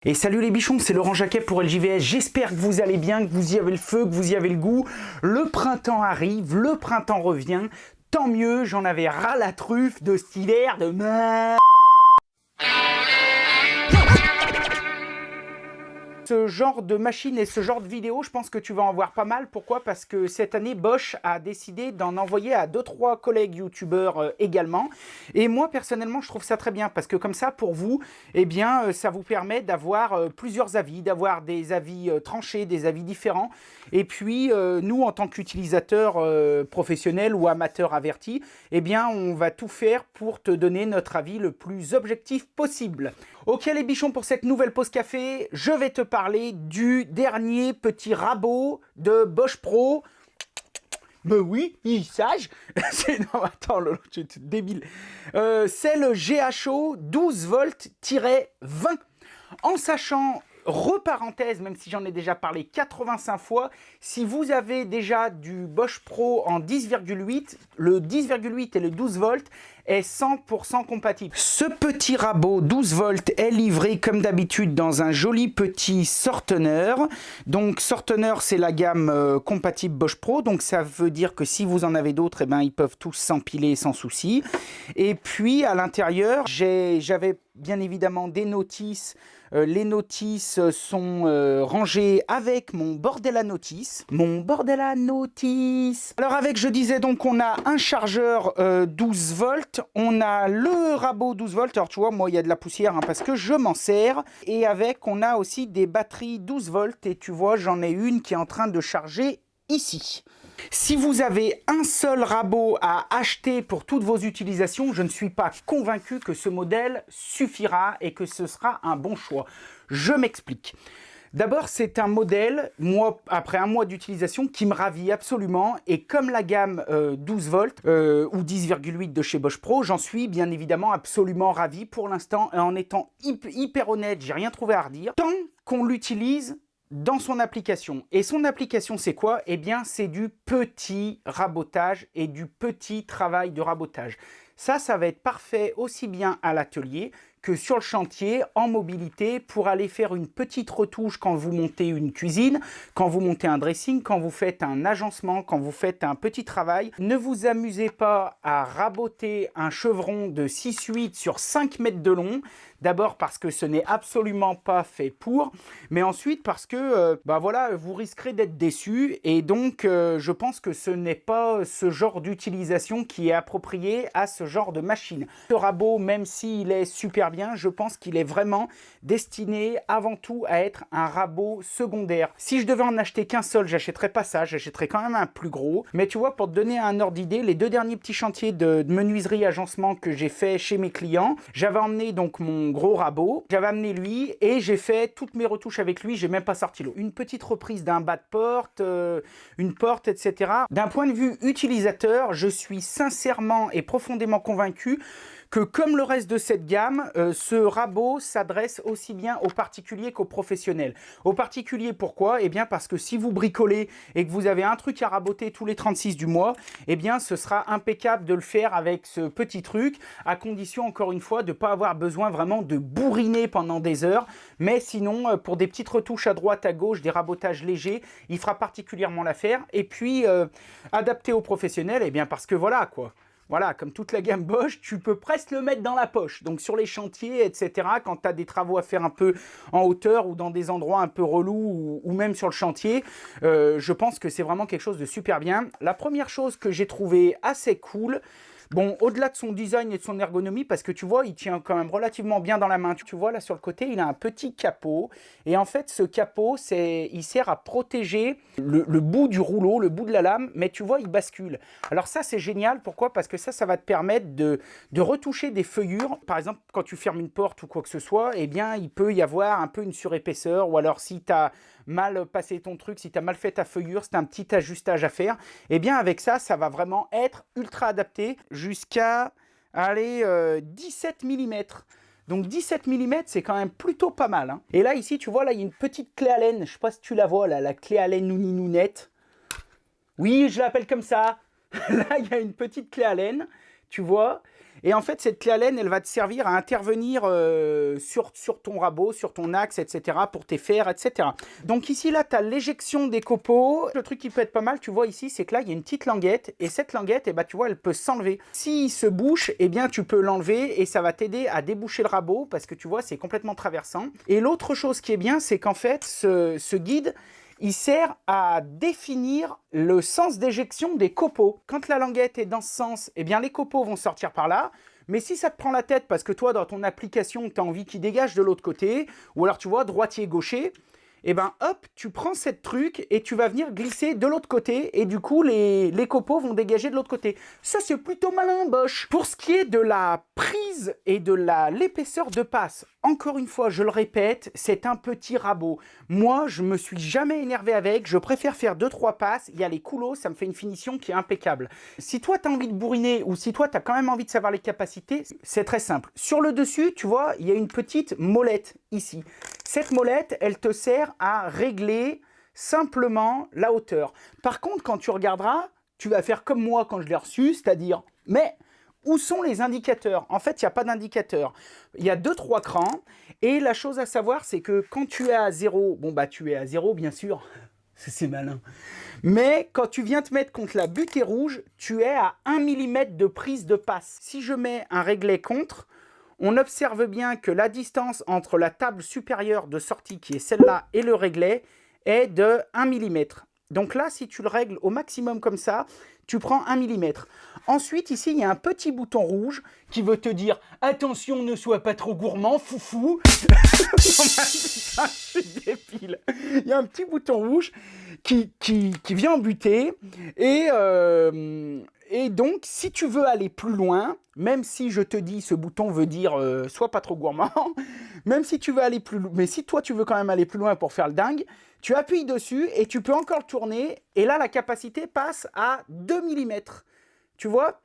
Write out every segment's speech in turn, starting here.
Et salut les bichons, c'est Laurent Jacquet pour LJVS. J'espère que vous allez bien, que vous y avez le feu, que vous y avez le goût. Le printemps arrive, le printemps revient. Tant mieux, j'en avais ras la truffe de cet hiver de merde. Ce genre de machine et ce genre de vidéo, je pense que tu vas en voir pas mal. Pourquoi? Parce que cette année, Bosch a décidé d'en envoyer à 2-3 collègues youtubeurs également. Et moi, personnellement, je trouve ça très bien. Parce que comme ça, pour vous, eh bien, ça vous permet d'avoir plusieurs avis, d'avoir des avis tranchés, des avis différents. Et puis, nous, en tant qu'utilisateurs professionnels ou amateurs avertis, eh bien, on va tout faire pour te donner notre avis le plus objectif possible. Ok les bichons, pour cette nouvelle pause café, je vais te parler du dernier petit rabot de Bosch Pro. Ben oui, il est sage. Non, attends, Lolo, tu es débile. C'est le GHO 12 volts-20. En sachant, reparenthèse, même si j'en ai déjà parlé 85 fois, si vous avez déjà du Bosch Pro en 10,8, le 10,8 et le 12 volts est 100% compatible. Ce petit rabot 12 volts est livré comme d'habitude dans un joli petit sorteneur. Donc sorteneur, c'est la gamme compatible Bosch Pro, donc ça veut dire que si vous en avez d'autres, eh ben, ils peuvent tous s'empiler sans souci. Et puis à l'intérieur, j'avais bien évidemment des notices. Les notices sont rangées avec mon bordel à notices. Alors avec, je disais donc, on a un chargeur 12 volts. On a le rabot 12 volts. Alors tu vois, moi, il y a de la poussière hein, parce que je m'en sers. Et avec, on a aussi des batteries 12 volts. Et tu vois, j'en ai une qui est en train de charger ici. Si vous avez un seul rabot à acheter pour toutes vos utilisations, je ne suis pas convaincu que ce modèle suffira et que ce sera un bon choix. Je m'explique. D'abord, c'est un modèle, après un mois d'utilisation, qui me ravit absolument. Et comme la gamme 12 volts ou 10,8 de chez Bosch Pro, j'en suis bien évidemment absolument ravi pour l'instant. En étant hyper honnête, j'ai rien trouvé à redire. Tant qu'on l'utilise dans son application. Et son application, c'est quoi? Eh bien, c'est du petit rabotage et du petit travail de rabotage. Ça va être parfait aussi bien à l'atelier que sur le chantier, en mobilité, pour aller faire une petite retouche quand vous montez une cuisine, quand vous montez un dressing, quand vous faites un agencement, quand vous faites un petit travail. Ne vous amusez pas à raboter un chevron de 6-8 sur 5 mètres de long. D'abord parce que ce n'est absolument pas fait pour, mais ensuite parce que voilà, vous risquerez d'être déçu. Et donc, je pense que ce n'est pas ce genre d'utilisation qui est approprié à ce genre de machine. Ce rabot, même s'il est super bien, je pense qu'il est vraiment destiné avant tout à être un rabot secondaire. Si je devais en acheter qu'un seul, j'achèterais pas ça, j'achèterais quand même un plus gros. Mais tu vois, pour te donner un ordre d'idée, les 2 derniers petits chantiers de menuiserie agencement que j'ai fait chez mes clients, j'avais emmené donc mon gros rabot, j'avais amené lui et j'ai fait toutes mes retouches avec lui, j'ai même pas sorti l'eau. Une petite reprise d'un bas de porte, une porte, etc. D'un point de vue utilisateur, je suis sincèrement et profondément convaincu que comme le reste de cette gamme, ce rabot s'adresse aussi bien aux particuliers qu'aux professionnels. Aux particuliers, pourquoi? Eh bien parce que si vous bricolez et que vous avez un truc à raboter tous les 36 du mois, eh bien ce sera impeccable de le faire avec ce petit truc, à condition encore une fois de ne pas avoir besoin vraiment de bourriner pendant des heures. Mais sinon, pour des petites retouches à droite, à gauche, des rabotages légers, il fera particulièrement l'affaire. Et puis, adapté aux professionnels, eh bien parce que voilà quoi. Voilà, comme toute la gamme Bosch, tu peux presque le mettre dans la poche. Donc sur les chantiers, etc., quand tu as des travaux à faire un peu en hauteur ou dans des endroits un peu relous ou même sur le chantier, je pense que c'est vraiment quelque chose de super bien. La première chose que j'ai trouvé assez cool, bon, au-delà de son design et de son ergonomie, parce que tu vois, il tient quand même relativement bien dans la main. Tu vois, là sur le côté, il a un petit capot. Et en fait, ce capot, il sert à protéger le bout du rouleau, le bout de la lame. Mais tu vois, il bascule. Alors ça, c'est génial. Pourquoi? Parce que ça va te permettre de retoucher des feuillures. Par exemple, quand tu fermes une porte ou quoi que ce soit, eh bien, il peut y avoir un peu une surépaisseur. Ou alors, si tu as mal passé ton truc, si tu as mal fait ta feuillure, c'est un petit ajustage à faire. Eh bien, avec ça va vraiment être ultra adapté jusqu'à 17 mm. Donc 17 mm, c'est quand même plutôt pas mal. Hein. Et là, ici, tu vois, là, il y a une petite clé Allen. Je ne sais pas si tu la vois, là, la clé Allen Nouninounette. Oui, je l'appelle comme ça. Là, il y a une petite clé Allen, tu vois. Et en fait, cette clé Allen, elle va te servir à intervenir sur ton rabot, sur ton axe, etc., pour tes fers, etc. Donc ici, là, tu as l'éjection des copeaux. Le truc qui peut être pas mal, tu vois ici, c'est que là, il y a une petite languette. Et cette languette, eh ben, tu vois, elle peut s'enlever. S'il se bouche, eh bien, tu peux l'enlever et ça va t'aider à déboucher le rabot parce que tu vois, c'est complètement traversant. Et l'autre chose qui est bien, c'est qu'en fait, ce guide, il sert à définir le sens d'éjection des copeaux. Quand la languette est dans ce sens, eh bien les copeaux vont sortir par là. Mais si ça te prend la tête parce que toi, dans ton application, tu as envie qu'ils dégagent de l'autre côté, ou alors tu vois, droitier-gaucher, et ben hop, tu prends cette truc et tu vas venir glisser de l'autre côté et du coup les copeaux vont dégager de l'autre côté. Ça c'est plutôt malin, Bosch. Pour ce qui est de la prise et de l'épaisseur de passe, encore une fois, je le répète, c'est un petit rabot. Moi, je me suis jamais énervé avec, je préfère faire 2-3 passes, il y a les coulots, ça me fait une finition qui est impeccable. Si toi tu as envie de bourriner ou si toi tu as quand même envie de savoir les capacités, c'est très simple. Sur le dessus, tu vois, il y a une petite molette ici. Cette molette, elle te sert à régler simplement la hauteur. Par contre, quand tu regarderas, tu vas faire comme moi quand je l'ai reçu, c'est-à-dire, mais où sont les indicateurs? En fait, il n'y a pas d'indicateur. Il y a 2-3 crans. Et la chose à savoir, c'est que quand tu es à 0, bon bah tu es à 0 bien sûr, c'est malin. Mais quand tu viens te mettre contre la butée rouge, tu es à 1 mm de prise de passe. Si je mets un réglet contre, on observe bien que la distance entre la table supérieure de sortie, qui est celle-là, et le réglet, est de 1 mm. Donc là, si tu le règles au maximum comme ça, tu prends 1 mm. Ensuite, ici, il y a un petit bouton rouge qui veut te dire « Attention, ne sois pas trop gourmand, foufou !» Putain, je suis débile. Il y a un petit bouton rouge qui vient en butée et donc, si tu veux aller plus loin, même si je te dis ce bouton veut dire sois pas trop gourmand, même si tu veux aller plus loin, mais si toi tu veux quand même aller plus loin pour faire le dingue, tu appuies dessus et tu peux encore le tourner et là la capacité passe à 2 mm. Tu vois ?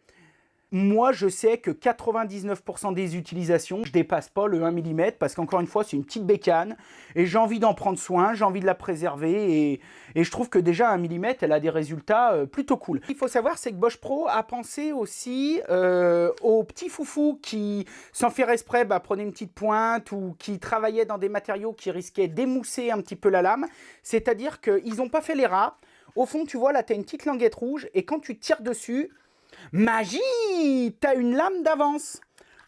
Moi, je sais que 99% des utilisations, je ne dépasse pas le 1 mm parce qu'encore une fois, c'est une petite bécane et j'ai envie d'en prendre soin, j'ai envie de la préserver et je trouve que déjà 1 mm, elle a des résultats plutôt cool. Il faut savoir, c'est que Bosch Pro a pensé aussi aux petits foufous qui, sans faire exprès, prenaient une petite pointe ou qui travaillaient dans des matériaux qui risquaient d'émousser un petit peu la lame. C'est-à-dire qu'ils n'ont pas fait les rats. Au fond, tu vois, là, tu as une petite languette rouge et quand tu tires dessus, magie, t'as une lame d'avance.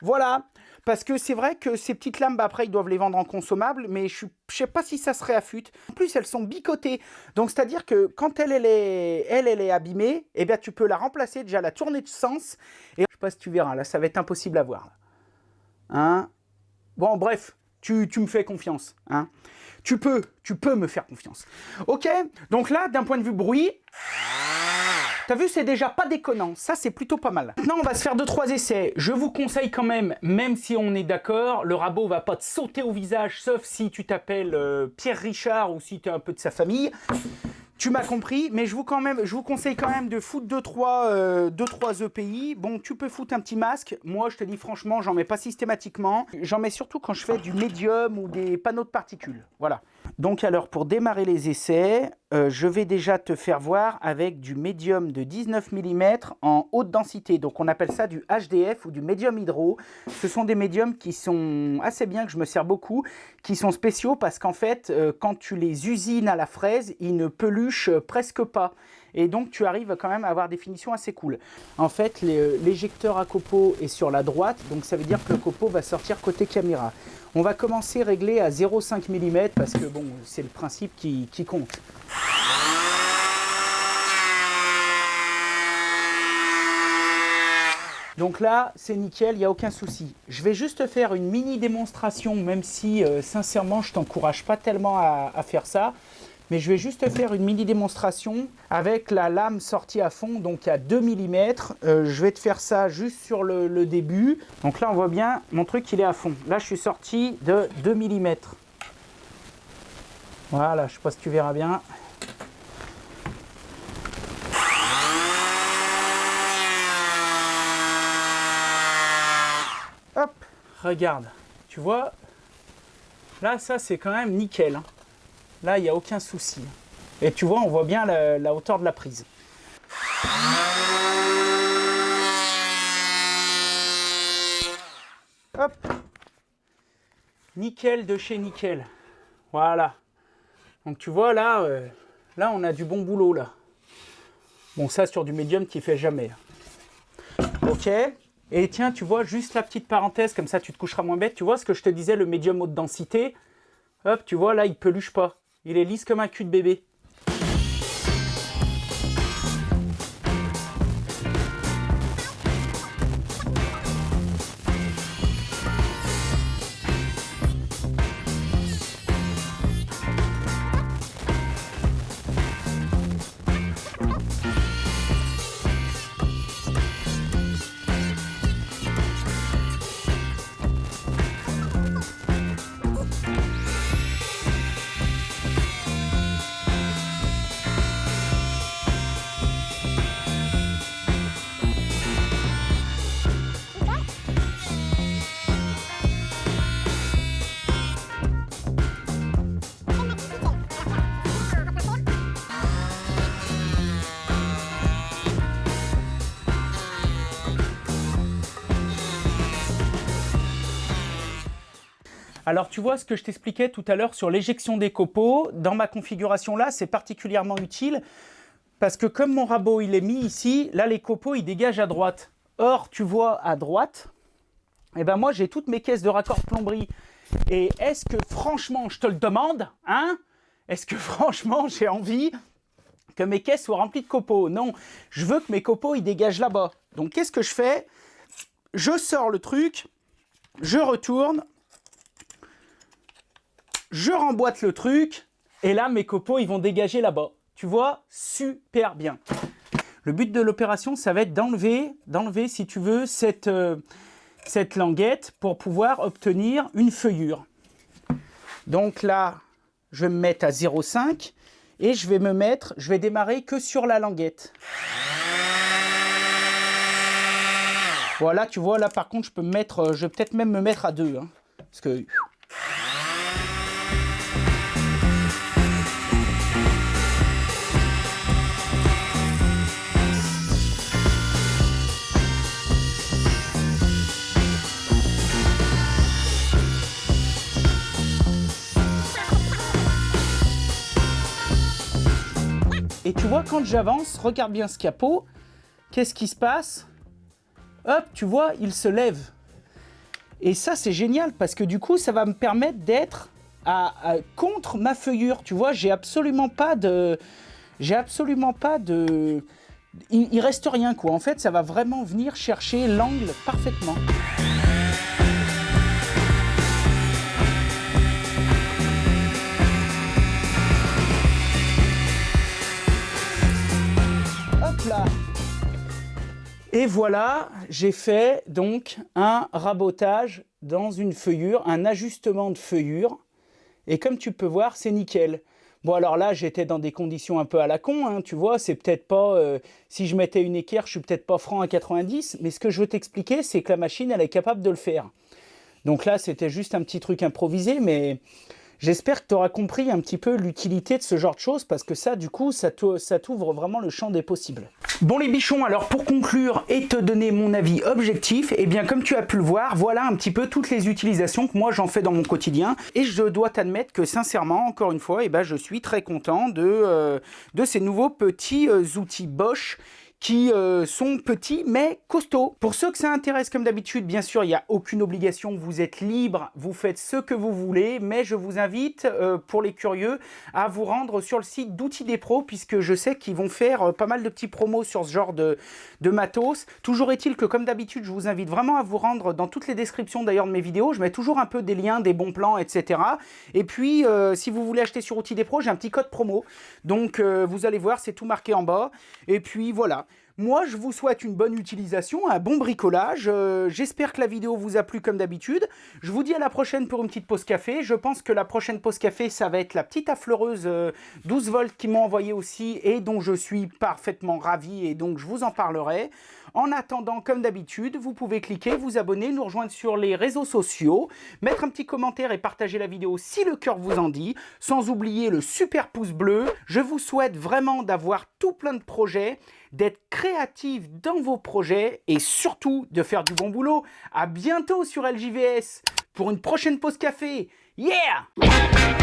Voilà. Parce que c'est vrai que ces petites lames, après, ils doivent les vendre en consommable, mais je sais pas si ça se réaffûte. En plus, elles sont bicotées. Donc, c'est-à-dire que quand elle est abîmée, eh bien, tu peux la remplacer, déjà la tourner de sens. Et je sais pas si tu verras, là, ça va être impossible à voir. Hein? Bon, bref, tu me fais confiance. Hein? Tu peux me faire confiance. Ok, donc là, d'un point de vue bruit... T'as vu, c'est déjà pas déconnant. Ça, c'est plutôt pas mal. Maintenant, on va se faire 2-3 essais. Je vous conseille quand même si on est d'accord, le rabot va pas te sauter au visage, sauf si tu t'appelles Pierre Richard ou si tu es un peu de sa famille. Tu m'as compris, mais je vous conseille quand même de foutre 2-3 EPI. Bon, tu peux foutre un petit masque. Moi, je te dis franchement, j'en mets pas systématiquement. J'en mets surtout quand je fais du médium ou des panneaux de particules. Voilà. Donc alors, pour démarrer les essais, je vais déjà te faire voir avec du médium de 19 mm en haute densité. Donc on appelle ça du HDF ou du médium hydro. Ce sont des médiums qui sont assez bien, que je me sers beaucoup, qui sont spéciaux parce qu'en fait, quand tu les usines à la fraise, ils ne peluchent presque pas. Et donc tu arrives quand même à avoir des finitions assez cool. En fait, l'éjecteur à copeaux est sur la droite, donc ça veut dire que le copeau va sortir côté caméra. On va commencer à régler à 0,5 mm parce que bon, c'est le principe qui compte. Donc là, c'est nickel, il n'y a aucun souci. Je vais juste faire une mini démonstration, même si sincèrement, je ne t'encourage pas tellement à faire ça. Mais je vais juste faire une mini démonstration avec la lame sortie à fond, donc à 2 mm. Je vais te faire ça juste sur le début. Donc là, on voit bien, mon truc, il est à fond. Là, je suis sorti de 2 mm. Voilà, je ne sais pas si tu verras bien. Hop, regarde. Tu vois, là, ça, c'est quand même nickel, hein. Là, il n'y a aucun souci. Et tu vois, on voit bien la hauteur de la prise. nickel de chez nickel. Voilà. Donc tu vois là, là on a du bon boulot là. Bon ça sur du médium tu fais jamais. Ok. Et tiens tu vois juste la petite parenthèse comme ça tu te coucheras moins bête. Tu vois ce que je te disais le médium haute densité. Hop tu vois là il peluche pas. Il est lisse comme un cul de bébé. Alors tu vois ce que je t'expliquais tout à l'heure sur l'éjection des copeaux, dans ma configuration là c'est particulièrement utile parce que comme mon rabot il est mis ici, là les copeaux ils dégagent à droite. Or tu vois à droite, et ben moi j'ai toutes mes caisses de raccord plomberie et est-ce que franchement je te le demande, hein? Est-ce que franchement j'ai envie que mes caisses soient remplies de copeaux? Non, je veux que mes copeaux ils dégagent là-bas. Donc qu'est-ce que je fais? Je sors le truc, je retourne. Je remboîte le truc, et là, mes copeaux, ils vont dégager là-bas. Tu vois, super bien. Le but de l'opération, ça va être d'enlever, si tu veux, cette languette pour pouvoir obtenir une feuillure. Donc là, je vais me mettre à 0,5 et je vais démarrer que sur la languette. Voilà, tu vois, là, par contre, je vais peut-être même me mettre à 2. Hein, parce que... Et tu vois, quand j'avance, regarde bien ce capot, qu'est-ce qui se passe? Hop, tu vois, il se lève. Et ça, c'est génial, parce que du coup, ça va me permettre d'être contre ma feuillure. Tu vois, j'ai absolument pas de... Il reste rien, quoi. En fait, ça va vraiment venir chercher l'angle parfaitement. Là. Et voilà, j'ai fait donc un rabotage dans une feuillure, un ajustement de feuillure. Et comme tu peux voir, c'est nickel. Bon, alors là, j'étais dans des conditions un peu à la con, hein, tu vois, c'est peut-être pas... si je mettais une équerre, je suis peut-être pas franc à 90, mais ce que je veux t'expliquer, c'est que la machine, elle est capable de le faire. Donc là, c'était juste un petit truc improvisé, mais... J'espère que tu auras compris un petit peu l'utilité de ce genre de choses parce que ça, du coup, ça t'ouvre vraiment le champ des possibles. Bon les bichons, alors pour conclure et te donner mon avis objectif, eh bien comme tu as pu le voir, voilà un petit peu toutes les utilisations que moi j'en fais dans mon quotidien. Et je dois t'admettre que sincèrement, encore une fois, eh ben, je suis très content de ces nouveaux petits outils Bosch qui sont petits mais costauds. Pour ceux que ça intéresse, comme d'habitude, bien sûr, il n'y a aucune obligation, vous êtes libre, vous faites ce que vous voulez, mais je vous invite, pour les curieux, à vous rendre sur le site d'Outils des Pros, puisque je sais qu'ils vont faire pas mal de petits promos sur ce genre de matos. Toujours est-il que, comme d'habitude, je vous invite vraiment à vous rendre dans toutes les descriptions d'ailleurs de mes vidéos, je mets toujours un peu des liens, des bons plans, etc. Et puis, si vous voulez acheter sur Outils des Pros, j'ai un petit code promo, donc vous allez voir, c'est tout marqué en bas, et puis voilà. Moi, je vous souhaite une bonne utilisation, un bon bricolage. J'espère que la vidéo vous a plu comme d'habitude. Je vous dis à la prochaine pour une petite pause café. Je pense que la prochaine pause café, ça va être la petite affleureuse 12 volts qu'ils m'ont envoyé aussi et dont je suis parfaitement ravi et donc je vous en parlerai. En attendant, comme d'habitude, vous pouvez cliquer, vous abonner, nous rejoindre sur les réseaux sociaux, mettre un petit commentaire et partager la vidéo si le cœur vous en dit, sans oublier le super pouce bleu. Je vous souhaite vraiment d'avoir tout plein de projets, d'être créatif dans vos projets et surtout de faire du bon boulot. À bientôt sur LJVS pour une prochaine pause café. Yeah!